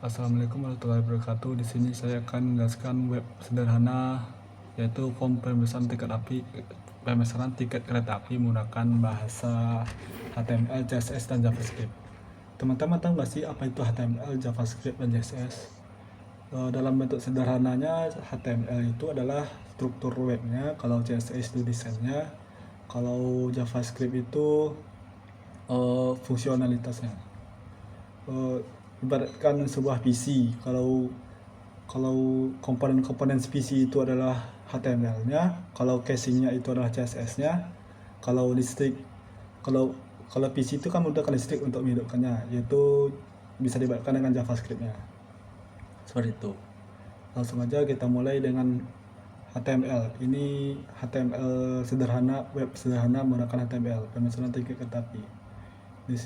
Assalamualaikum warahmatullahi wabarakatuh. Di sini saya akan menjelaskan web sederhana yaitu form pemesanan tiket kereta api menggunakan bahasa HTML, CSS, dan JavaScript. Teman-teman tahu nggak sih apa itu HTML, JavaScript, dan CSS? Dalam bentuk sederhananya, HTML itu adalah struktur webnya, kalau CSS itu desainnya, kalau JavaScript itu fungsionalitasnya. Ibaratkan sebuah PC, kalau komponen-komponen PC itu adalah HTML-nya, kalau casingnya itu adalah CSS-nya, kalau listrik, kalau PC itu kan menggunakan listrik untuk menghidupkannya, yaitu bisa diibaratkan dengan JavaScript-nya. Seperti itu. Langsung aja kita mulai dengan HTML. Ini HTML sederhana, web sederhana menggunakan HTML, pemesanan tiket kereta api. Di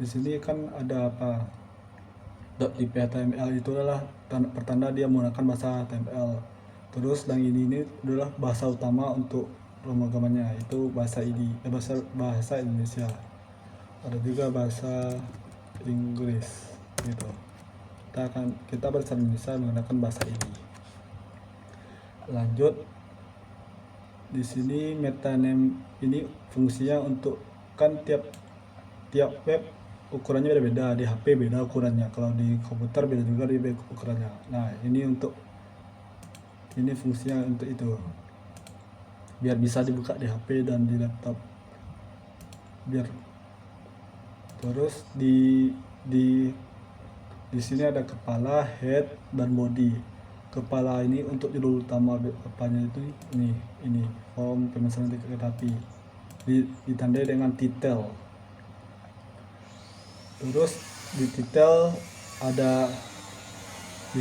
sini kan ada apa? .dp HTML itu adalah pertanda dia menggunakan bahasa HTML. Terus yang ini adalah bahasa utama untuk pemrogramannya, itu bahasa bahasa Indonesia. Ada juga bahasa Inggris gitu. Kita bahasa Indonesia menggunakan bahasa ini. Lanjut, di sini metaname ini fungsinya untuk kan tiap web ukurannya beda-beda, di HP beda ukurannya, kalau di komputer beda juga di ukurannya. Nah, ini fungsinya untuk itu, biar bisa dibuka di HP dan di laptop. Terus di sini ada kepala, head, dan body. Kepala ini untuk judul utama apanya itu ini form pemesanan tiket kereta api, ditandai dengan titel. Terus di titel ada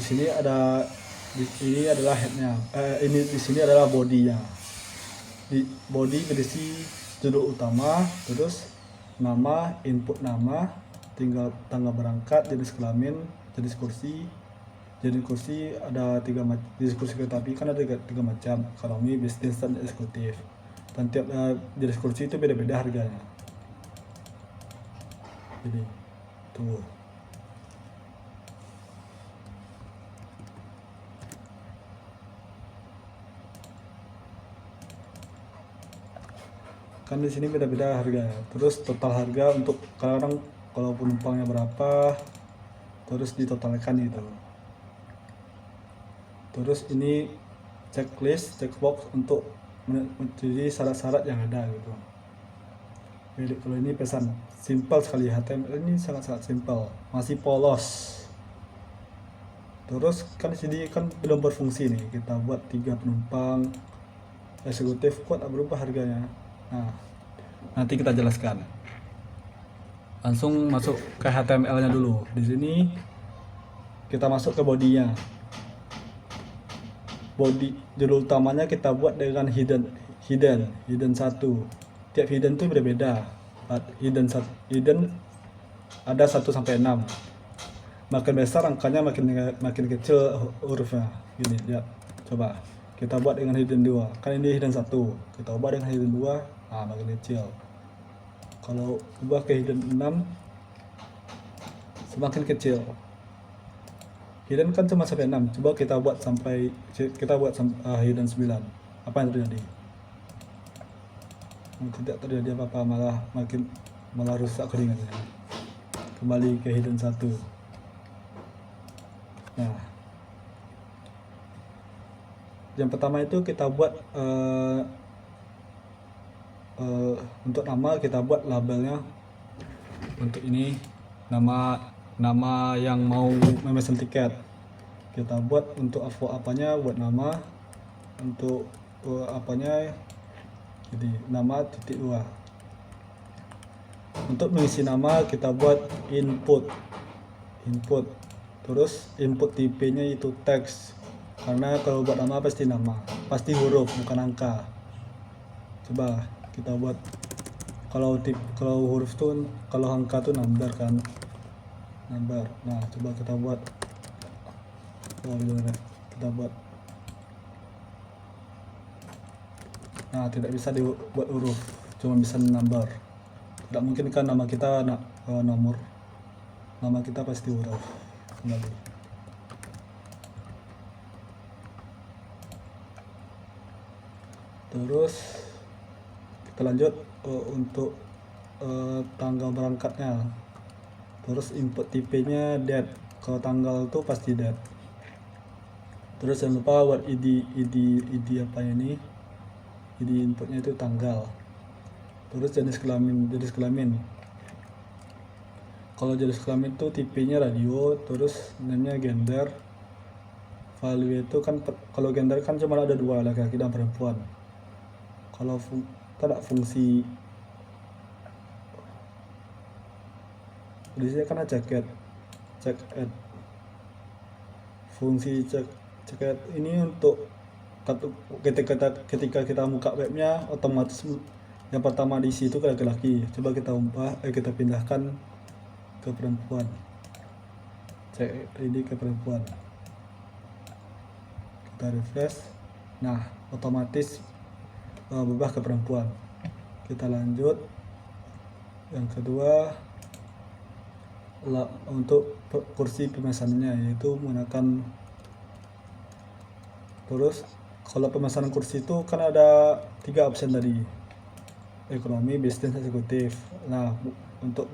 ini adalah headnya, di sini adalah bodinya. Di body berisi judul utama, terus nama, input nama, tanggal berangkat, jenis kelamin, jenis kursi. Jenis kursi ada jenis kursi kereta api kan ada tiga macam, ekonomi, bisnis, dan eksekutif. Dan tiap jenis kursi itu beda-beda harganya. Jadi tunggu. Kan di sini beda-beda harganya. Terus total harga untuk kadang kalau penumpangnya berapa, terus ditotalkan gitu. Terus ini checkbox untuk menjadi syarat-syarat yang ada gitu. Jadi kalau ini pesan simple sekali, HTML ini sangat-sangat simple, masih polos. Terus kan sini kan belum berfungsi nih, kita buat 3 penumpang, eksekutif kok tak berubah harganya. Nah, nanti kita jelaskan. Langsung masuk ke HTML-nya dulu. Di sini kita masuk ke bodinya. Body judul utamanya kita buat dengan hidden 1. Tiap hidden itu berbeda. Hidden ada 1 sampai 6. Makin besar angkanya, makin kecil hurufnya. Gini, lihat. Coba kita buat dengan hidden 2. Kan ini hidden 1. Kita ubah dengan hidden 2, makin kecil. Kalau ubah ke hidden 6, semakin kecil. Hidden kan cuma sampai 6. Coba kita buat hidden 9. Apa yang terjadi? Tidak terjadi apa-apa, malah rusak keringatnya. Kembali ke hidden 1. Nah, yang pertama itu kita buat untuk nama, kita buat labelnya. Untuk ini nama yang mau memesan tiket kita buat. Untuk apanya buat nama, untuk apanya jadi nama .2. Untuk mengisi nama kita buat input. Terus input tipe-nya itu teks, karena kalau buat nama pasti huruf bukan angka. Coba kita buat, kalau huruf tuh, kalau angka tuh number kan, number. Nah, coba kita buat nah, tidak bisa dibuat huruf, cuma bisa number. Tidak mungkin kan nama kita nomor. nama kita pasti huruf kembali. Terus kita lanjut untuk tanggal berangkatnya. Terus input tipe-nya date. Kalau tanggal itu pasti date. Terus jangan lupa buat id apa ini, id inputnya itu tanggal. Terus jenis kelamin. Kalau jenis kelamin itu tipenya radio, terus namanya gender. Value itu kan kalau gender kan cuma ada dua, laki-laki dan perempuan. Kalau fungsi di sini kan ada check add. Fungsi check add ini untuk ketika kita buka webnya, otomatis yang pertama di situ ke laki-laki. Coba kita kita pindahkan ke perempuan. Check ini ke perempuan. Kita refresh. Nah, otomatis berubah ke perempuan. Kita lanjut. Yang kedua, untuk kursi pemesanannya, yaitu menggunakan. Terus kalau pemesanan kursi itu kan ada 3 option tadi, ekonomi, bisnis, eksekutif. Nah, untuk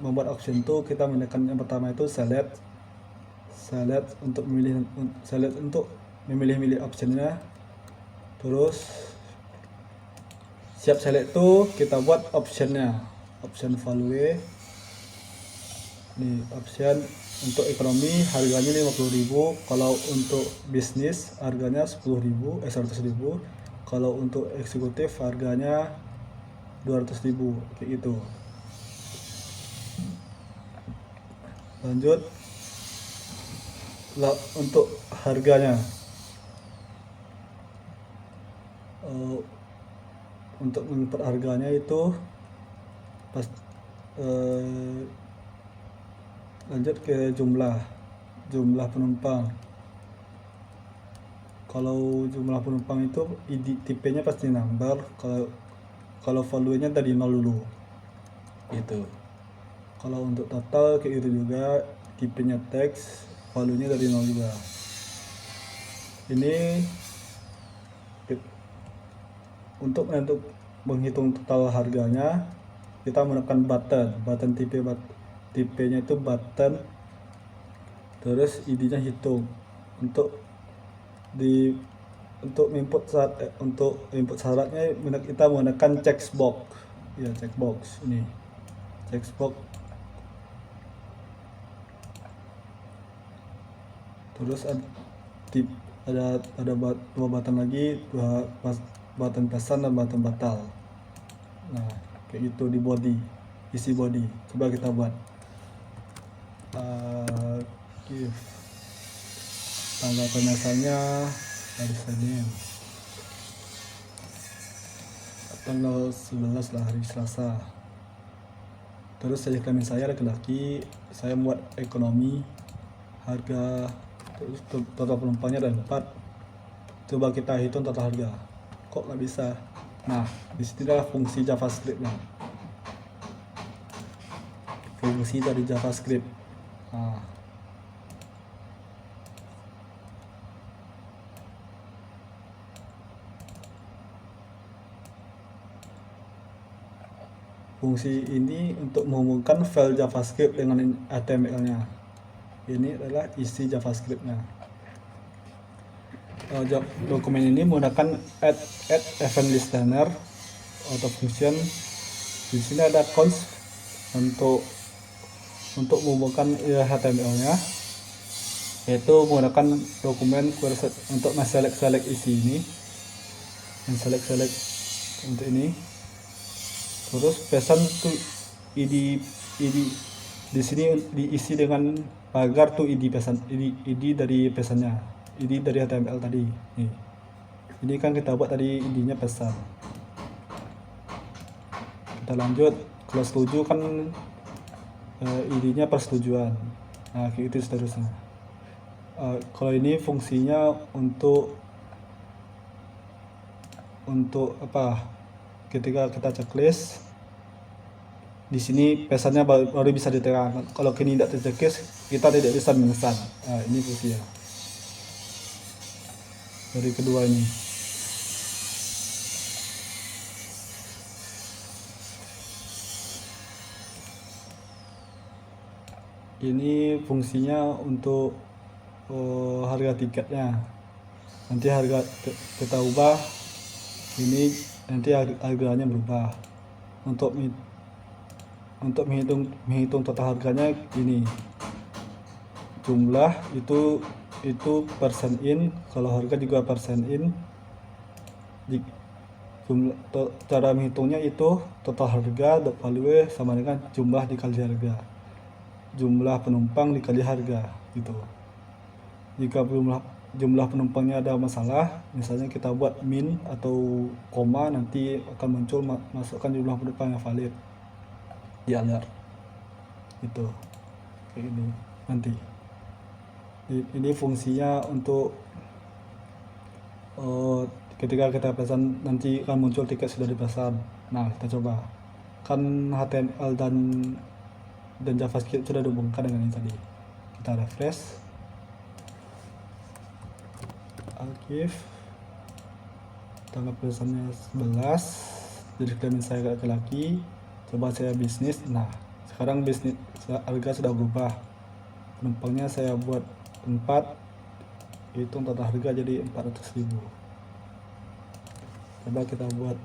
membuat option itu kita menekan yang pertama itu select untuk memilih optionnya. Terus siap select itu kita buat optionnya, option value. Nih option untuk ekonomi harganya 50.000, kalau untuk bisnis harganya 100.000. Kalau untuk eksekutif harganya 200.000, kayak gitu. Lanjut untuk harganya. Untuk menginput harganya itu lanjut ke jumlah penumpang. Kalau jumlah penumpang itu tipenya pasti number. Kalau value-nya dari 0 dulu gitu. Kalau untuk total kayak gitu juga, tipenya teks, value-nya dari 0 juga. Ini untuk menghitung total harganya, kita menekan button tipenya itu button, terus id-nya hitung. Untuk input syaratnya kita menggunakan checkbox ya, checkbox ini, checkbox. Terus ada dua button lagi, button pesan dan button batal. Nah, kayak gitu di body, isi body. Coba kita buat give tanggal pemesannya hari Senin, tanggal 11 lah, hari Selasa. Terus jenis kelamin saya laki-laki, saya buat ekonomi, harga, terus total penumpangnya ada 4. Coba kita hitung total harga, kok nggak bisa. Nah, disinilah fungsi JavaScript-nya, fungsi dari JavaScript. Nah, fungsi ini untuk menghubungkan file JavaScript dengan HTML-nya. Ini adalah isi JavaScript-nya. Dokumen ini menggunakan add event listener atau function. Di sini ada const untuk menghubungkan HTML-nya, yaitu menggunakan dokumen untuk select isi ini, select untuk ini. Terus pesan tuh id di sini diisi dengan pagar tuh id dari pesannya, id dari HTML tadi. Nih, ini kan kita buat tadi id-nya pesan. Kita lanjut, kalau setuju kan id-nya persetujuan. Nah, kayak itu seterusnya. Kalau ini fungsinya untuk apa? Ketika kita checklist, di sini pesannya baru bisa ditekan. Kalau kini tidak tercekis, kita tidak bisa memesan. Nah, ini fungsinya dari kedua ini. Ini fungsinya untuk harga tiketnya. Nanti harga kita ubah, ini nanti harganya berubah. Untuk menghitung total harganya ini jumlah itu persen in, kalau harga juga persen in. Cara menghitungnya itu total harga value sama dengan jumlah dikali harga, jumlah penumpang dikali harga gitu. Jika jumlah penumpangnya ada masalah, misalnya kita buat min atau koma, nanti akan muncul masukkan jumlah penumpang yang valid di alert itu kayak ini. Nanti ini fungsinya untuk ketika kita pesan nanti akan muncul tiket sudah dipesan. Nah, kita coba kan HTML dan JavaScript sudah dihubungkan dengan ini tadi. Kita refresh archive, tanggal pesannya 11, jadi klaim saya laki-laki. Coba saya bisnis. Nah, sekarang bisnis harga sudah berubah, penumpangnya saya buat 4, hitung total harga jadi 400.000. Coba kita buat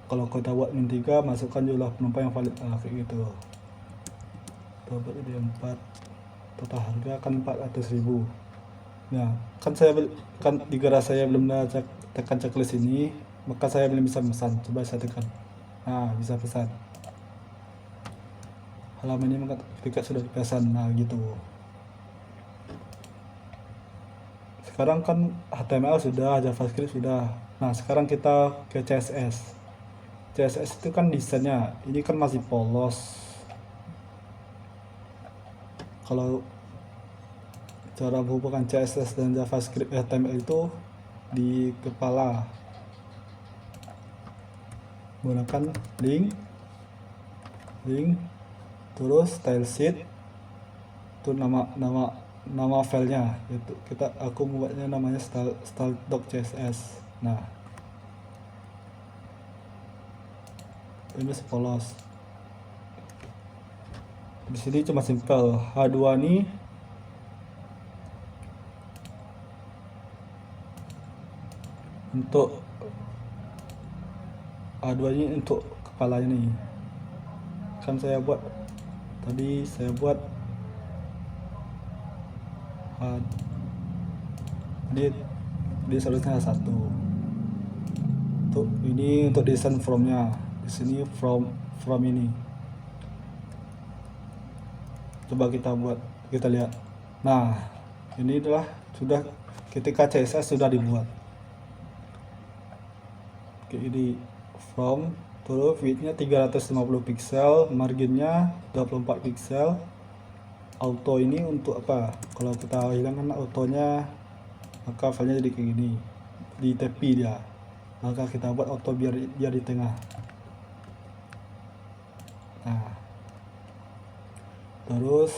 kalau kita buat min 3, masukkan jumlah penumpang yang valid kayak gitu. Coba jadi 4, total harga kan 400.000. Nah, kan gara saya belum tekan checklist ini, maka saya belum bisa pesan. Coba saya tekan, nah bisa pesan. Halaman ini maka tiket sudah dipesan. Nah gitu. Sekarang kan HTML sudah, JavaScript sudah. Nah, sekarang kita ke CSS. CSS itu kan desainnya, ini kan masih polos. Kalau cara menghubungkan CSS dan JavaScript HTML itu di kepala, menggunakan link terus style sheet itu nama filenya, itu aku membuatnya namanya style.css. Nah, ini sepolos. Di sini cuma simple H2 nih untuk H2 ini untuk kepalanya nih. Kan saya buat tadi, di seharusnya satu. Untuk ini untuk desain from-nya. Di sini from ini. Coba kita lihat. Nah, ini adalah sudah ketika CSS sudah dibuat. Oke, ini from, terus width-nya 350 pixel, marginnya 24 pixel. Auto ini untuk apa? Kalau kita hilangkan autonya, maka filenya jadi kayak gini, di tepi dia. Maka kita buat auto biar di tengah. Nah, terus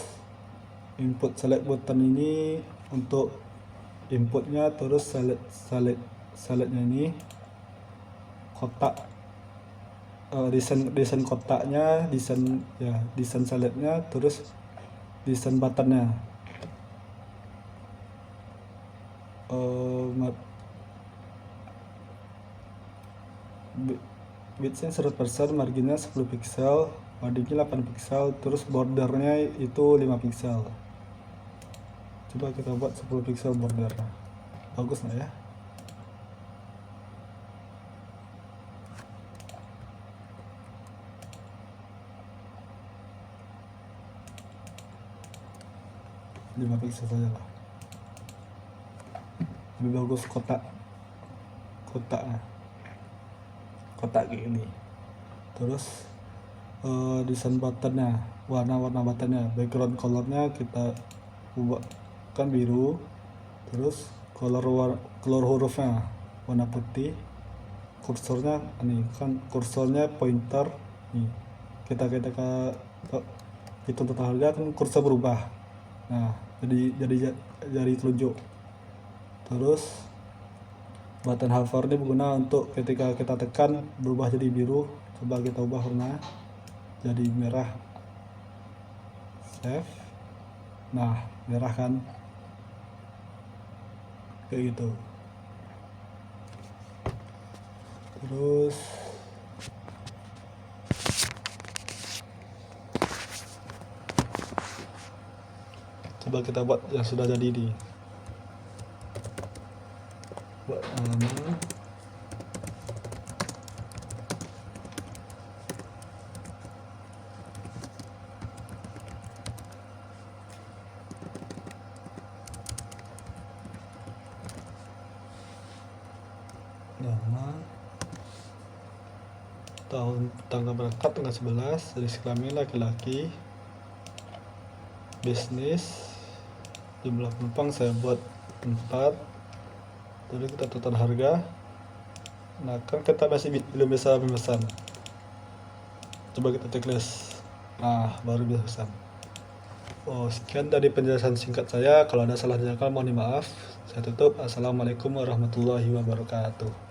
input select button ini untuk inputnya, terus selectnya ini kotak, desain kotaknya, desain selectnya, terus desain buttonnya. Widthnya 100%, marginnya 10 pixel, paddingnya 8 pixel, terus bordernya itu 5 pixel. Coba kita buat 10 pixel border. Bagus nggak ya? Lima pixel saja lah, lebih bagus kotak kayak ini. Terus desain buttonnya, warna buttonnya, background colornya kita ubahkan biru, terus color hurufnya warna putih. Kursornya ini kan kursornya pointer nih, kita hitung total harga kan kursor berubah. Nah jadi telunjuk. Terus button hover ini berguna untuk ketika kita tekan berubah jadi biru. Coba kita ubah warna jadi merah, save. Nah merah kan, kayak gitu. Terus coba kita buat yang sudah jadi nih. Buat nama, tahun tanggal berangkat tanggal 11, jenis kelamin laki-laki, bisnis, jumlah penumpang saya buat 4. Jadi kita total harga. Nah kan kita masih belum bisa memesan, coba kita checklist. Nah baru bisa pesan. Sekian dari penjelasan singkat saya. Kalau ada salah jangka mohon maaf. Saya tutup. Assalamualaikum warahmatullahi wabarakatuh.